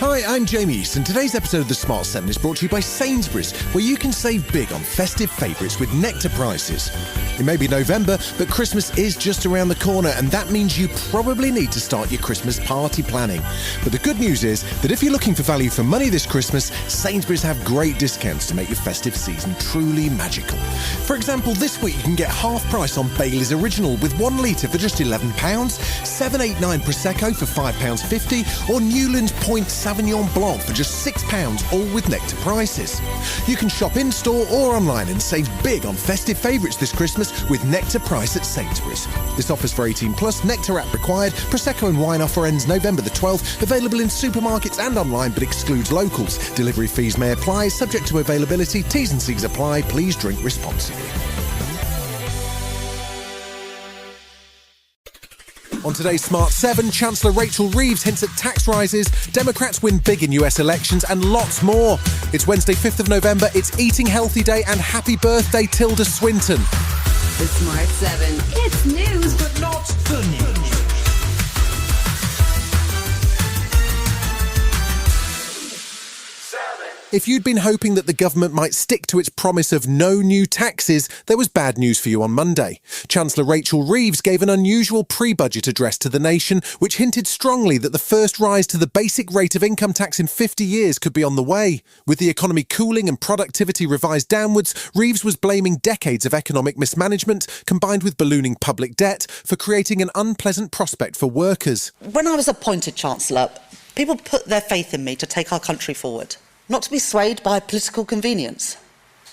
Hi, I'm Jamie East, and today's episode of The Smart 7 is brought to you by Sainsbury's, where you can save big on festive favourites with nectar prices. It may be November, but Christmas is just around the corner, and that means you probably need to start your Christmas party planning. But the good news is that if you're looking for value for money this Christmas, Sainsbury's have great discounts to make your festive season truly magical. For example, this week you can get half price on Bailey's Original with 1 litre for just £11, 789 Prosecco for £5.50, or Newland's Point Sauvignon Blanc for just £6, all with nectar prices. You can shop in-store or online and save big on festive favourites this Christmas with nectar price at Sainsbury's. This offer's for 18+, nectar app required. Prosecco and wine offer ends November the 12th. Available in supermarkets and online, but excludes locals. Delivery fees may apply, subject to availability. T's and C's apply. Please drink responsibly. On today's Smart 7, Chancellor Rachel Reeves hints at tax rises, Democrats win big in US elections, and lots more. It's Wednesday, 5th of November, it's Eating Healthy Day, and happy birthday, Tilda Swinton. The Smart 7. It's news, but not the news. If you'd been hoping that the government might stick to its promise of no new taxes, there was bad news for you on Monday. Chancellor Rachel Reeves gave an unusual pre-budget address to the nation, which hinted strongly that the first rise to the basic rate of income tax in 50 years could be on the way. With the economy cooling and productivity revised downwards, Reeves was blaming decades of economic mismanagement, combined with ballooning public debt, for creating an unpleasant prospect for workers. When I was appointed Chancellor, people put their faith in me to take our country forward. Not to be swayed by political convenience.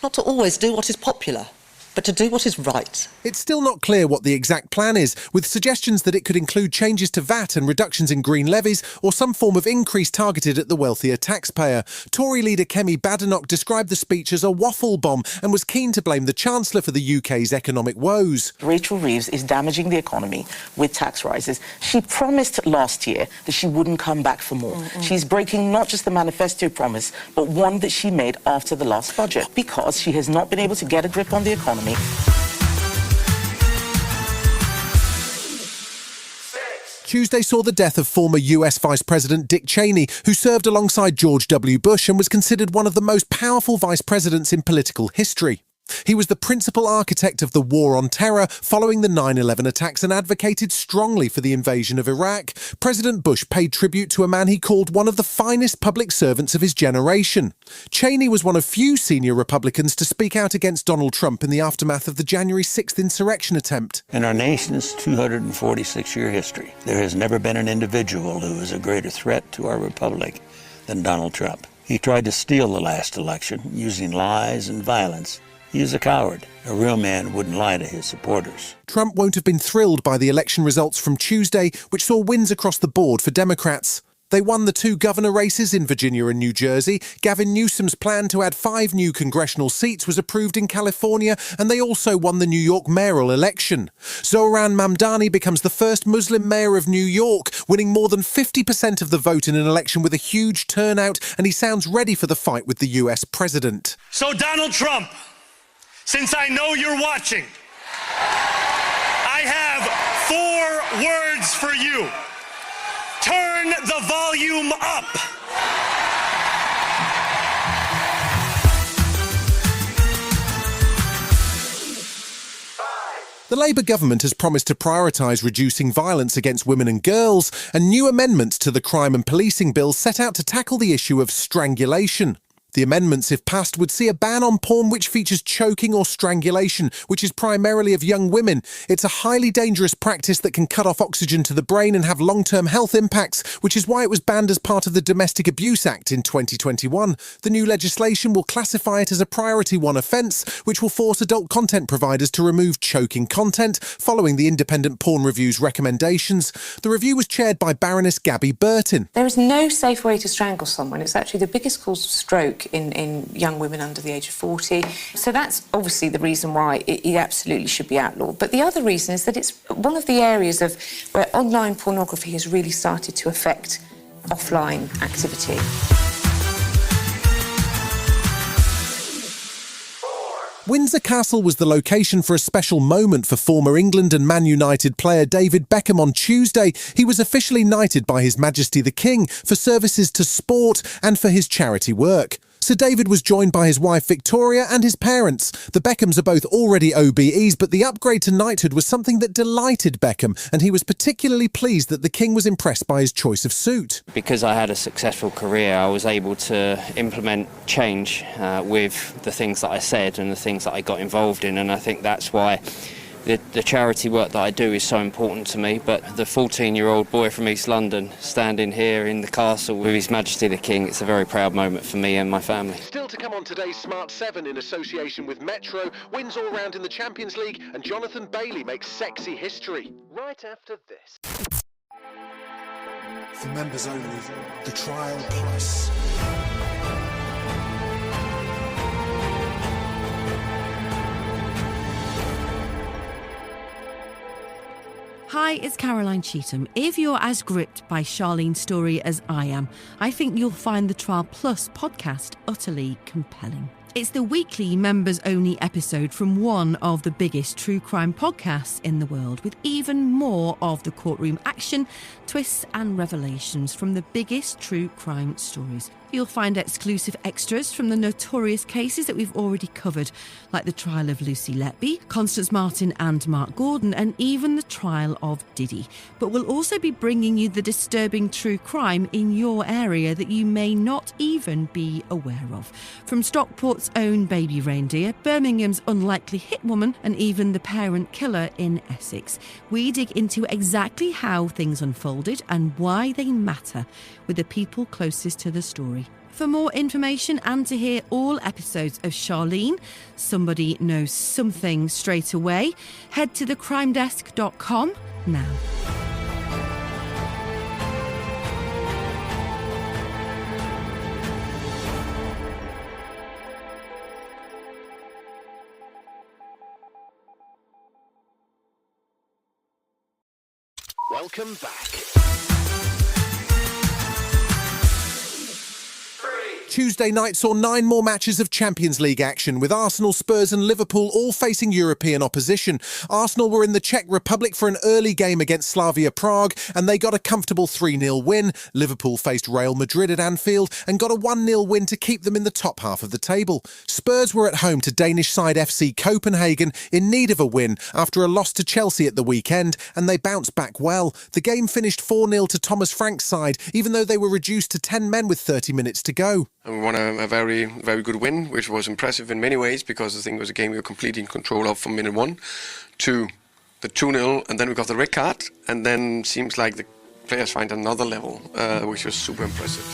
Not to always do what is popular, but to do what is right. It's still not clear what the exact plan is, with suggestions that it could include changes to VAT and reductions in green levies, or some form of increase targeted at the wealthier taxpayer. Tory leader Kemi Badenoch described the speech as a waffle bomb and was keen to blame the Chancellor for the UK's economic woes. Rachel Reeves is damaging the economy with tax rises. She promised last year that she wouldn't come back for more. She's breaking not just the manifesto promise, but one that she made after the last budget, because she has not been able to get a grip on the economy. Tuesday saw the death of former US Vice President Dick Cheney, who served alongside George W. Bush and was considered one of the most powerful vice presidents in political history. He was the principal architect of the war on terror following the 9/11 attacks and advocated strongly for the invasion of Iraq. President Bush paid tribute to a man he called one of the finest public servants of his generation. Cheney was one of few senior Republicans to speak out against Donald Trump in the aftermath of the January 6th insurrection attempt. In our nation's 246-year history, there has never been an individual who is a greater threat to our republic than Donald Trump. He tried to steal the last election using lies and violence. He is a coward. A real man wouldn't lie to his supporters. Trump won't have been thrilled by the election results from Tuesday, which saw wins across the board for Democrats. They won the 2 governor races in Virginia and New Jersey. Gavin Newsom's plan to add 5 new congressional seats was approved in California, and they also won the New York mayoral election. Zohran Mamdani becomes the first Muslim mayor of New York, winning more than 50% of the vote in an election with a huge turnout, and he sounds ready for the fight with the US president. So Donald Trump, since I know you're watching, I have 4 words for you. Turn the volume up. The Labour government has promised to prioritise reducing violence against women and girls, and new amendments to the crime and policing bill set out to tackle the issue of strangulation. The amendments, if passed, would see a ban on porn which features choking or strangulation, which is primarily of young women. It's a highly dangerous practice that can cut off oxygen to the brain and have long-term health impacts, which is why it was banned as part of the Domestic Abuse Act in 2021. The new legislation will classify it as a Priority 1 offence, which will force adult content providers to remove choking content, following the Independent Porn Review's recommendations. The review was chaired by Baroness Gabby Burton. There is no safe way to strangle someone. It's actually the biggest cause of stroke in young women under the age of 40. So that's obviously the reason why it absolutely should be outlawed. But the other reason is that it's one of the areas of where online pornography has really started to affect offline activity. Windsor Castle was the location for a special moment for former England and Man United player David Beckham on Tuesday. He was officially knighted by His Majesty the King for services to sport and for his charity work. Sir David was joined by his wife Victoria and his parents. The Beckhams are both already OBEs, but the upgrade to knighthood was something that delighted Beckham, and he was particularly pleased that the King was impressed by his choice of suit. Because I had a successful career, I was able to implement change with the things that I said and the things that I got involved in, and I think that's why the charity work that I do is so important to me. But the 14-year-old boy from East London standing here in the castle with His Majesty the King, it's a very proud moment for me and my family. Still to come on today's Smart 7 in association with Metro, wins all round in the Champions League, and Jonathan Bailey makes sexy history. Right after this. For members only, the trial plus. Hi, it's Caroline Cheetham. If you're as gripped by Charlene's story as I am, I think you'll find the Trial Plus podcast utterly compelling. It's the weekly members-only episode from one of the biggest true crime podcasts in the world, with even more of the courtroom action, twists and revelations from the biggest true crime stories. You'll find exclusive extras from the notorious cases that we've already covered, like the trial of Lucy Letby, Constance Martin and Mark Gordon, and even the trial of Diddy. But we'll also be bringing you the disturbing true crime in your area that you may not even be aware of. From Stockport's own baby reindeer, Birmingham's unlikely hitwoman, and even the parent killer in Essex. We dig into exactly how things unfolded and why they matter with the people closest to the story. For more information and to hear all episodes of Charlene, Somebody Knows Something Straight Away, head to thecrimedesk.com now. Welcome back. Tuesday night saw 9 more matches of Champions League action, with Arsenal, Spurs and Liverpool all facing European opposition. Arsenal were in the Czech Republic for an early game against Slavia Prague, and they got a comfortable 3-0 win. Liverpool faced Real Madrid at Anfield and got a 1-0 win to keep them in the top half of the table. Spurs were at home to Danish side FC Copenhagen, in need of a win after a loss to Chelsea at the weekend, and they bounced back well. The game finished 4-0 to Thomas Frank's side, even though they were reduced to 10 men with 30 minutes to go. And we won a very, very good win, which was impressive in many ways, because I think it was a game we were completely in control of from minute 1 to the 2-0, and then we got the red card, and then seems like the players find another level, which was super impressive.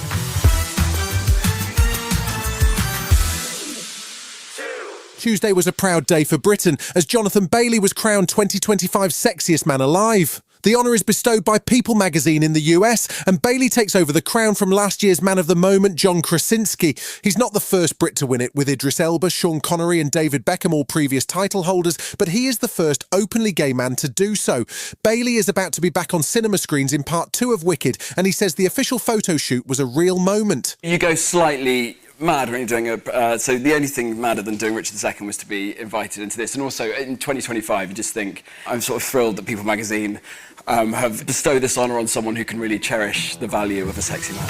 Tuesday was a proud day for Britain, as Jonathan Bailey was crowned 2025 Sexiest Man Alive. The honour is bestowed by People magazine in the US, and Bailey takes over the crown from last year's Man of the Moment, John Krasinski. He's not the first Brit to win it, with Idris Elba, Sean Connery and David Beckham all previous title holders, but he is the first openly gay man to do so. Bailey is about to be back on cinema screens in part 2 of Wicked, and he says the official photo shoot was a real moment. You go slightly mad when you're doing so the only thing madder than doing Richard II was to be invited into this, and also in 2025 you just think, I'm sort of thrilled that People magazine have bestowed this honour on someone who can really cherish the value of a sexy man.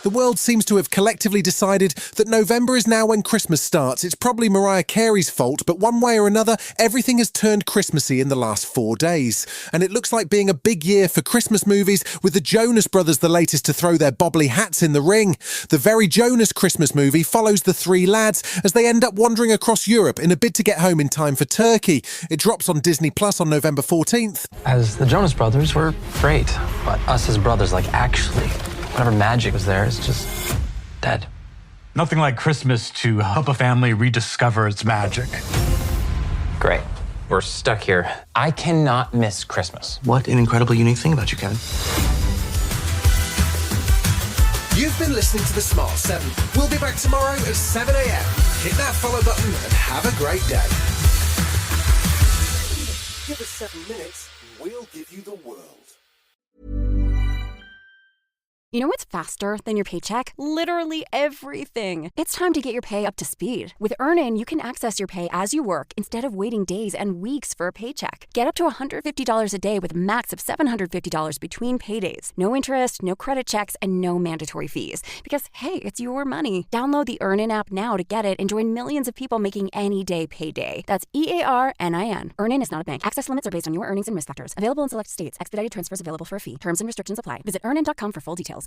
The world seems to have collectively decided that November is now when Christmas starts. It's probably Mariah Carey's fault, but one way or another, everything has turned Christmassy in the last 4 days. And it looks like being a big year for Christmas movies, with the Jonas Brothers the latest to throw their bobbly hats in the ring. The Very Jonas Christmas movie follows the 3 lads as they end up wandering across Europe in a bid to get home in time for Turkey. It drops on Disney Plus on November 14th. As the Jonas Brothers, we're great, but us as brothers, like actually, whatever magic was there is just dead. Nothing like Christmas to help a family rediscover its magic. Great. We're stuck here. I cannot miss Christmas. What an incredibly unique thing about you, Kevin. You've been listening to The Smart 7. We'll be back tomorrow at 7 a.m. Hit that follow button and have a great day. Give us 7 minutes, we'll give you the world. You know what's faster than your paycheck? Literally everything. It's time to get your pay up to speed. With Earnin, you can access your pay as you work instead of waiting days and weeks for a paycheck. Get up to $150 a day with a max of $750 between paydays. No interest, no credit checks, and no mandatory fees. Because, hey, it's your money. Download the Earnin app now to get it and join millions of people making any day payday. That's EARNIN. Earnin is not a bank. Access limits are based on your earnings and risk factors. Available in select states. Expedited transfers available for a fee. Terms and restrictions apply. Visit earnin.com for full details.